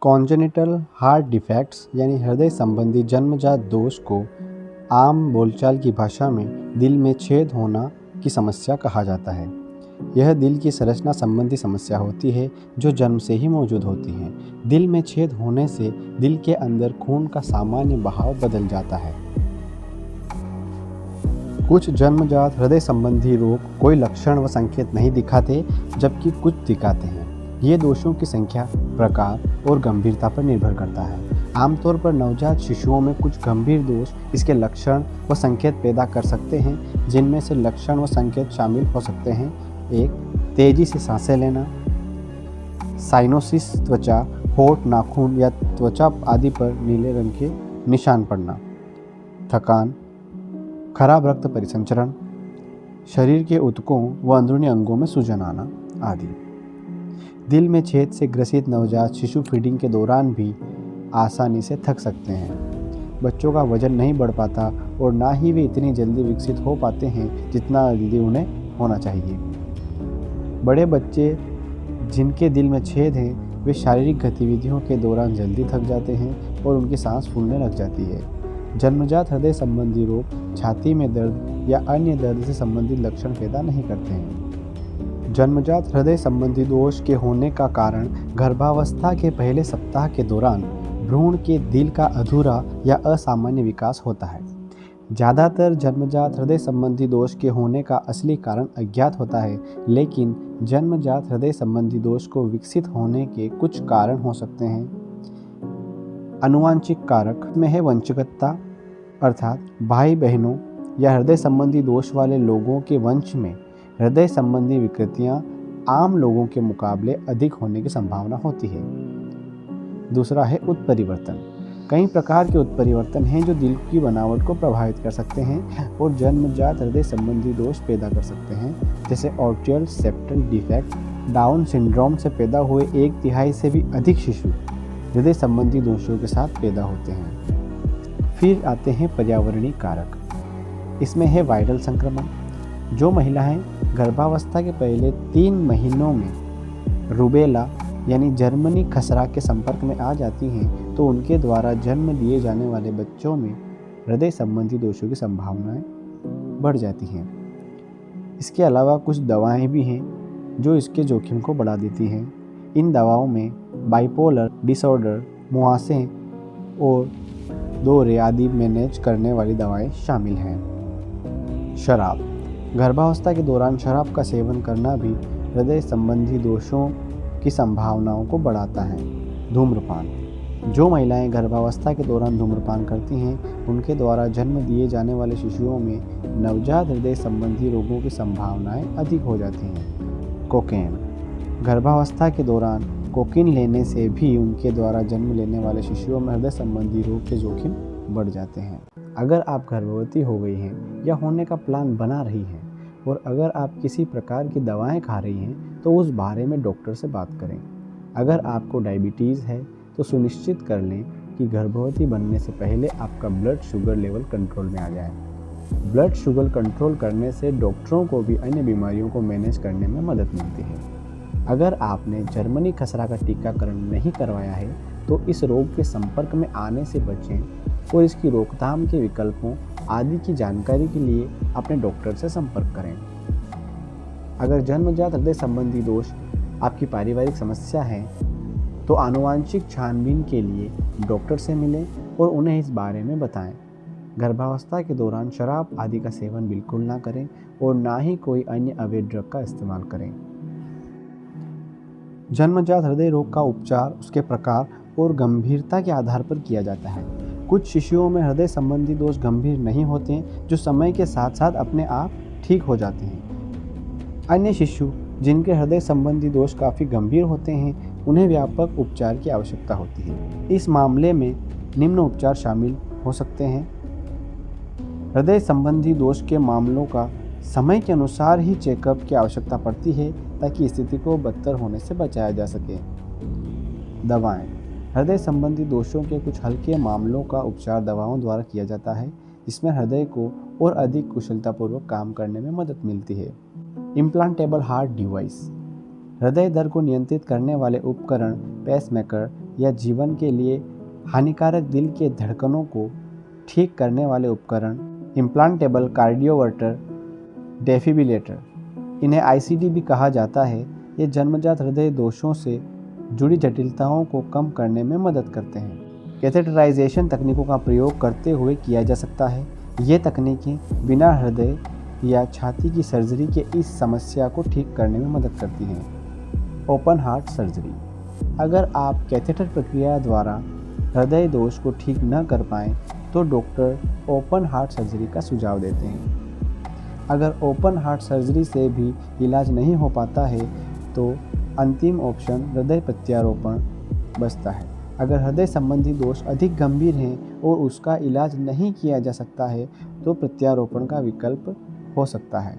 Congenital heart defects यानी हृदय संबंधी जन्मजात दोष को आम बोलचाल की भाषा में दिल में छेद होना की समस्या कहा जाता है। यह दिल की संरचना संबंधी समस्या होती है जो जन्म से ही मौजूद होती है। दिल में छेद होने से दिल के अंदर खून का सामान्य बहाव बदल जाता है। कुछ जन्मजात हृदय संबंधी रोग कोई लक्षण व संकेत नहीं दिखाते, जबकि कुछ दिखाते हैं। ये दोषों की संख्या, प्रकार और गंभीरता पर निर्भर करता है। आमतौर पर नवजात शिशुओं में कुछ गंभीर दोष इसके लक्षण व संकेत पैदा कर सकते हैं, जिनमें से लक्षण व संकेत शामिल हो सकते हैं। 1. तेजी से सांसें लेना, साइनोसिस, त्वचा, होंठ, नाखून या त्वचा आदि पर नीले रंग के निशान पड़ना, थकान, खराब रक्त परिसंचरण, शरीर के ऊतकों व अंदरूनी अंगों में सूजन आना आदि। दिल में छेद से ग्रसित नवजात शिशु फीडिंग के दौरान भी आसानी से थक सकते हैं। बच्चों का वजन नहीं बढ़ पाता और ना ही वे इतनी जल्दी विकसित हो पाते हैं जितना जल्दी उन्हें होना चाहिए। बड़े बच्चे जिनके दिल में छेद हैं वे शारीरिक गतिविधियों के दौरान जल्दी थक जाते हैं और उनकी सांस फूलने लग जाती है। जन्मजात हृदय संबंधी रोग छाती में दर्द या अन्य दर्द से संबंधित लक्षण पैदा नहीं करते हैं। जन्मजात हृदय संबंधी दोष के होने का कारण गर्भावस्था के पहले सप्ताह के दौरान भ्रूण के दिल का अधूरा या असामान्य विकास होता है। ज़्यादातर जन्मजात हृदय संबंधी दोष के होने का असली कारण अज्ञात होता है, लेकिन जन्मजात हृदय संबंधी दोष को विकसित होने के कुछ कारण हो सकते हैं। आनुवांशिक कारक में है वंशगतता, अर्थात भाई बहनों या हृदय संबंधी दोष वाले लोगों के वंश में हृदय संबंधी विकृतियां आम लोगों के मुकाबले अधिक होने की संभावना होती है। दूसरा है उत्परिवर्तन। कई प्रकार के उत्परिवर्तन हैं जो दिल की बनावट को प्रभावित कर सकते हैं और जन्मजात हृदय संबंधी दोष पैदा कर सकते हैं, जैसे ऑर्टियल सेप्टल डिफेक्ट। डाउन सिंड्रोम से पैदा हुए 1/3 से भी अधिक शिशु हृदय संबंधी दोषों के साथ पैदा होते हैं। फिर आते हैं पर्यावरणीय कारक। इसमें है वायरल संक्रमण। जो महिलाएं गर्भावस्था के पहले 3 महीनों में रूबेला यानी जर्मनी खसरा के संपर्क में आ जाती हैं तो उनके द्वारा जन्म दिए जाने वाले बच्चों में हृदय संबंधी दोषों की संभावनाएं बढ़ जाती हैं। इसके अलावा कुछ दवाएं भी हैं जो इसके जोखिम को बढ़ा देती हैं। इन दवाओं में बाइपोलर डिसऑर्डर, मुहासे और दौरे आदि मैनेज करने वाली दवाएं शामिल हैं। शराब। गर्भावस्था के दौरान शराब का सेवन करना भी हृदय संबंधी दोषों की संभावनाओं को बढ़ाता है। धूम्रपान। जो महिलाएं गर्भावस्था के दौरान धूम्रपान करती हैं उनके द्वारा जन्म दिए जाने वाले शिशुओं में नवजात हृदय संबंधी रोगों की संभावनाएं अधिक हो जाती हैं। कोकेन। गर्भावस्था के दौरान कोकीन लेने से भी उनके द्वारा जन्म लेने वाले शिशुओं में हृदय संबंधी रोग के जोखिम बढ़ जाते हैं। अगर आप गर्भवती हो गई हैं या होने का प्लान बना रही हैं और अगर आप किसी प्रकार की दवाएं खा रही हैं तो उस बारे में डॉक्टर से बात करें। अगर आपको डायबिटीज़ है तो सुनिश्चित कर लें कि गर्भवती बनने से पहले आपका ब्लड शुगर लेवल कंट्रोल में आ जाए। ब्लड शुगर कंट्रोल करने से डॉक्टरों को भी अन्य बीमारियों को मैनेज करने में मदद मिलती है। अगर आपने जर्मनी खसरा का टीकाकरण नहीं करवाया है तो इस रोग के संपर्क में आने से बचें और इसकी रोकथाम के विकल्पों आदि की जानकारी के लिए अपने डॉक्टर से संपर्क करें। अगर जन्मजात हृदय संबंधी दोष आपकी पारिवारिक समस्या है तो आनुवांशिक छानबीन के लिए डॉक्टर से मिलें और उन्हें इस बारे में बताएं। गर्भावस्था के दौरान शराब आदि का सेवन बिल्कुल ना करें और ना ही कोई अन्य अवैध ड्रग का इस्तेमाल करें। जन्मजात हृदय रोग का उपचार उसके प्रकार और गंभीरता के आधार पर किया जाता है। कुछ शिशुओं में हृदय संबंधी दोष गंभीर नहीं होते हैं, जो समय के साथ साथ अपने आप ठीक हो जाते हैं। अन्य शिशु जिनके हृदय संबंधी दोष काफ़ी गंभीर होते हैं उन्हें व्यापक उपचार की आवश्यकता होती है। इस मामले में निम्न उपचार शामिल हो सकते हैं। हृदय संबंधी दोष के मामलों का समय के अनुसार ही चेकअप की आवश्यकता पड़ती है ताकि स्थिति को बदतर होने से बचाया जा सके। दवाएं। हृदय संबंधी दोषों के कुछ हल्के मामलों का उपचार दवाओं द्वारा किया जाता है, जिसमें हृदय को और अधिक कुशलतापूर्वक काम करने में मदद मिलती है। Implantable heart device. हृदय दर को नियंत्रित करने वाले उपकरण पेसमेकर या जीवन के लिए हानिकारक दिल के धड़कनों को ठीक करने वाले उपकरण, इम्प्लांटेबल कार्डियोवर्टर डेफिब्रिलेटर, इन्हें आईसीडी भी कहा जाता है, ये जन्मजात हृदय दोषों से जुड़ी जटिलताओं को कम करने में मदद करते हैं। कैथेटराइजेशन तकनीकों का प्रयोग करते हुए किया जा सकता है। ये तकनीकें बिना हृदय या छाती की सर्जरी के इस समस्या को ठीक करने में मदद करती हैं। Open heart surgery. अगर आप कैथेटर प्रक्रिया द्वारा हृदय दोष को ठीक न कर पाएँ तो डॉक्टर ओपन हार्ट सर्जरी का सुझाव देते हैं। अगर ओपन हार्ट सर्जरी से भी इलाज नहीं हो पाता है तो अंतिम ऑप्शन हृदय प्रत्यारोपण बचता है। अगर हृदय संबंधी दोष अधिक गंभीर हैं और उसका इलाज नहीं किया जा सकता है तो प्रत्यारोपण का विकल्प हो सकता है।